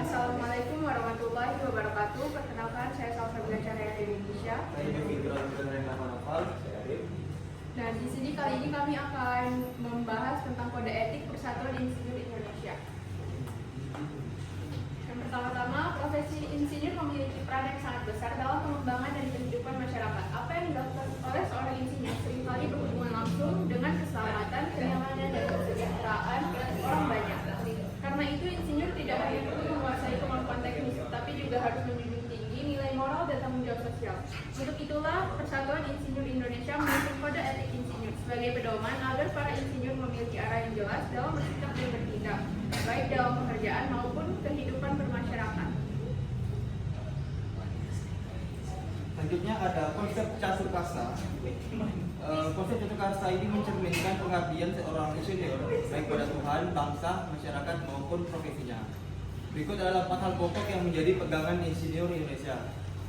Assalamualaikum warahmatullahi wabarakatuh. Perkenalkan, saya Salsabila Cahaya dari Indonesia. Dan di sini kali ini kami akan membahas tentang kode etik Persatuan Insinyur Indonesia. Yang pertama-tama, profesi insinyur memiliki peran yang sangat besar dalam pengembangan dan kehidupan masyarakat. Apa yang dilakukan oleh seorang insinyur seringkali berhubungan langsung dengan keselamatan, kenyamanan, dan kesejahteraan orang banyak. Karena itu, insinyur tidak hanya perlu menguasai kemampuan teknis, tapi juga harus menjunjung tinggi nilai moral dan tanggung jawab sosial. Untuk itulah, Persatuan Insinyur Indonesia membentuk kode etik insinyur sebagai pedoman agar para insinyur memiliki arah yang jelas dalam bersikap dan bertindak, baik dalam pekerjaan maupun kehidupan bermasyarakat. Selanjutnya ada konsep caturkasa. Konsep caturkasa ini mencerminkan pengabdian seorang insinyur baik pada Tuhan, bangsa, masyarakat maupun profesinya. Berikut adalah 4 hal pokok yang menjadi pegangan insinyur Indonesia.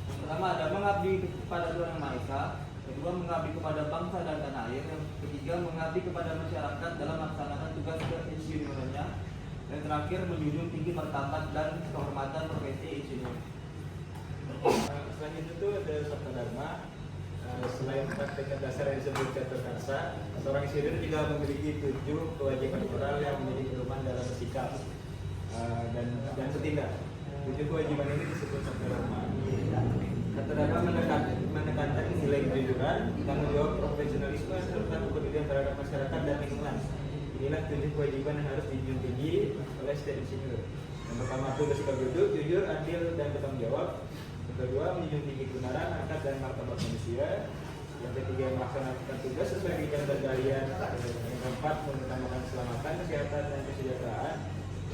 Yang pertama ada mengabdi kepada Tuhan Yang Maha Esa. Kedua, mengabdi kepada bangsa dan tanah air. Yang ketiga, mengabdi kepada masyarakat dalam melaksanakan tugas keinsinyurannya. Dan terakhir, menjunjung tinggi martabat dan kehormatan profesi insinyur. Selain itu ada sabta dharma. Selain praktek dasar yang disebut caturkasa, seorang insinyur juga memiliki 7 kewajiban moral yang menjadi pedoman dalam bersikap dan bertindak. 7 kewajiban ini disebut sabta dharma. Sabta dharma menekankan nilai kejujuran, tanggung jawab, profesionalisme, serta kepedulian terhadap masyarakat dan lingkungan. Inilah 7 kewajiban yang harus dijunjung tinggi oleh setiap insinyur. Yang pertama itu bersikap jujur, adil, dan bertanggung jawab. Yang kedua, menjunjung tinggi kebenaran, harkat dan martabat manusia. Yang ketiga, melaksanakan tugas sesuai bidang dan keahlian. Yang keempat, mengutamakan keselamatan, kesehatan, dan kesejahteraan.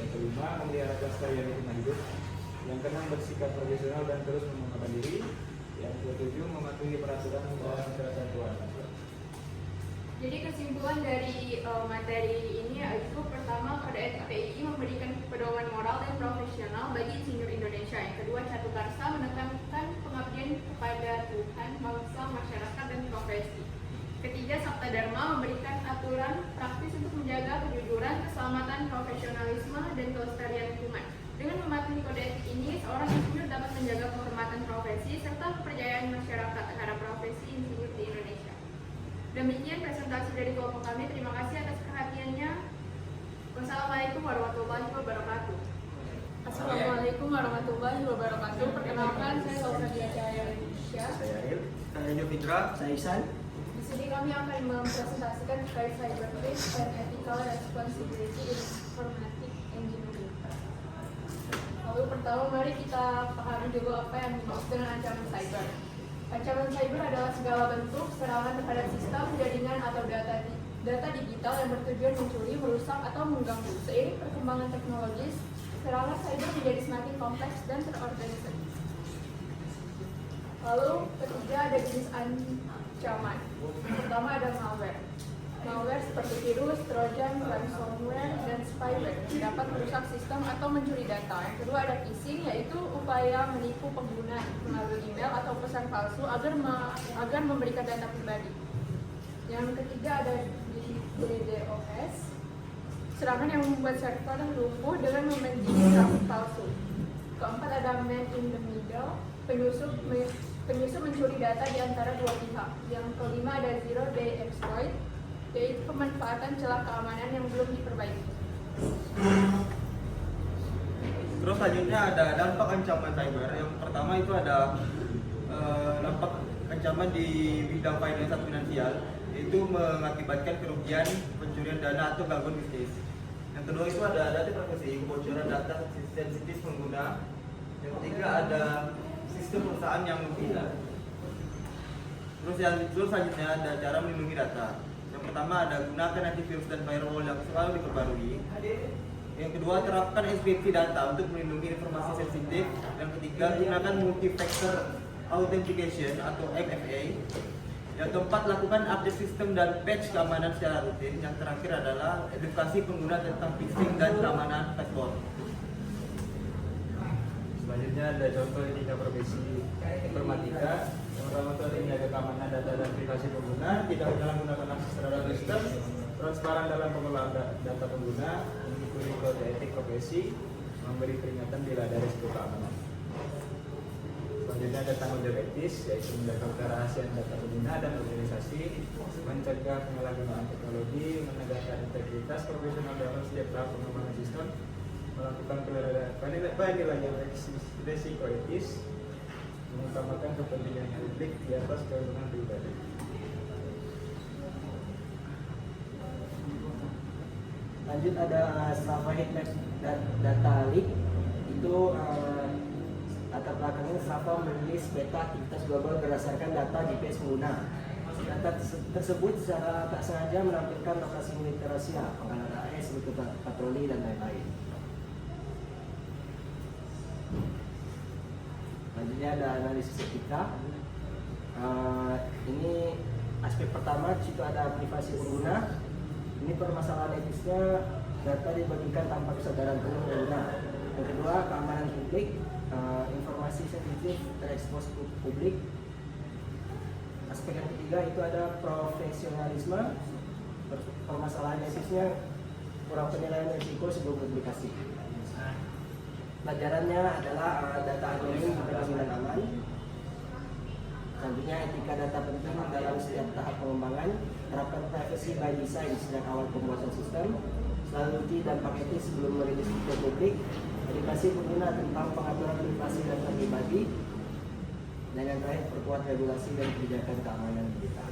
Yang kelima, memelihara kelestarian lingkungan hidup. Yang keenam, bersikap profesional dan terus mengembangkan diri. Yang ketujuh, mematuhi peraturan dan ketentuan. Jadi kesimpulan dari materi ini yaitu pertama, kode etik PII memberikan pedoman moral dan profesional bagi insinyur Indonesia. Yang kedua, caturkasa menekankan pengabdian kepada Tuhan, bangsa, masyarakat, dan profesi. Ketiga, sabta dharma memberikan aturan praktis untuk menjaga kejujuran, keselamatan, profesionalisme, dan kelestarian lingkungan. Dengan mematuhi kode etik ini, seorang insinyur dapat menjaga kehormatan profesi serta kepercayaan masyarakat terhadap profesi insinyur di Indonesia. Demikian presentasi dari kelompok kami. Terima kasih atas perhatiannya. Wassalamualaikum warahmatullahi wabarakatuh. Assalamualaikum warahmatullahi wabarakatuh. Perkenalkan, saya Salsabila Cahaya dari Indonesia. Saya Ariel. Saya Ejo Fitra. Saya Isan. Di sini kami akan mempresentasikan terkait cyber risk and ethical responsibility in informatic engineering. Lalu pertama, mari kita pahami dulu apa yang dimaksud dengan ancaman cyber. Ancaman cyber adalah segala bentuk serangan terhadap sistem, jaringan, atau data digital yang bertujuan mencuri, merusak, atau mengganggu. Seiring perkembangan teknologis, serangan cyber menjadi semakin kompleks dan terorganisasi. Lalu ketiga ada jenis ancaman. Pertama ada malware. Malware seperti virus, trojan, ransomware, dan spyware dapat merusak sistem atau mencuri data. Yang kedua ada phishing, yaitu upaya menipu pengguna melalui email atau pesan palsu agar memberikan data pribadi. Yang ketiga ada DDoS, serangan yang membuat server lumpuh dengan memanage traffic palsu. Keempat ada man in the middle, penyusup mencuri data di antara dua pihak. Yang kelima ada zero day exploit, yaitu pemanfaatan celah keamanan yang belum diperbaiki. Terus selanjutnya ada dampak ancaman cyber. Yang pertama itu ada dampak ancaman di bidang finance atau finansial, yaitu mengakibatkan kerugian, pencurian dana atau gangguan bisnis. Yang kedua itu ada data privasi, kebocoran data sensitif pengguna. Yang ketiga ada sistem perusahaan yang hilang. Terus selanjutnya ada cara melindungi data. Yang pertama ada gunakan antivirus dan firewall yang selalu diperbarui. Yang kedua, terapkan enkripsi data untuk melindungi informasi sensitif. Yang ketiga, gunakan multi-factor authentication atau MFA. Yang keempat, lakukan update sistem dan patch keamanan secara rutin. Yang terakhir adalah edukasi pengguna tentang phishing dan keamanan password. Selanjutnya ada contoh etika profesi informatika. Yang pertama itu ada menjaga keamanan data dan privasi pengguna, tidak menyalahgunakan akses terhadap sistem, transparan dalam pengelolaan data pengguna, mengikuti kode etik profesi, memberi peringatan bila ada keamanan. Selanjutnya ada tanggung jawab etis, yaitu menjaga kerahasiaan data pengguna dan organisasi, mencegah penyalahgunaan teknologi, menegakkan integritas profesional dalam setiap tahap pengembangan sistem, melakukan penilaian risiko etis, mengutamakan kepentingan publik di atas keuntungan pribadi. Lanjut ada Safa Headmap Data Leak. Itu latar belakangnya Safa merilis peta aktivitas global berdasarkan data GPS pengguna. Data tersebut secara tak sengaja menampilkan lokasi militer Rusia, pangkalan AS, rute patroli dan lain-lain. Selanjutnya ada analisis etika. Ini aspek pertama, di situ ada privasi pengguna. Ini permasalahan etisnya, data dibagikan tanpa kesadaran penuh pengguna. Yang kedua, keamanan publik, informasi sensitif terekspos publik. Aspek yang ketiga itu ada profesionalisme, permasalahan etisnya kurang penilaian risiko sebelum publikasi. Pelajarannya adalah data anonim berjaminan aman. Selanjutnya etika data penting dalam setiap tahap pengembangan. Terapkan privacy by design sejak awal pembuatan sistem. Selalu uji dampak etis sebelum merilis ke publik. Edukasi pengguna tentang pengaturan privasi data pribadi. Dan yang terakhir, perkuat regulasi dan kebijakan keamanan digital.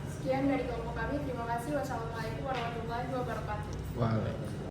Sekian dari kelompok kami. Terima kasih. Wassalamualaikum warahmatullahi wabarakatuh. Waalaikumsalam.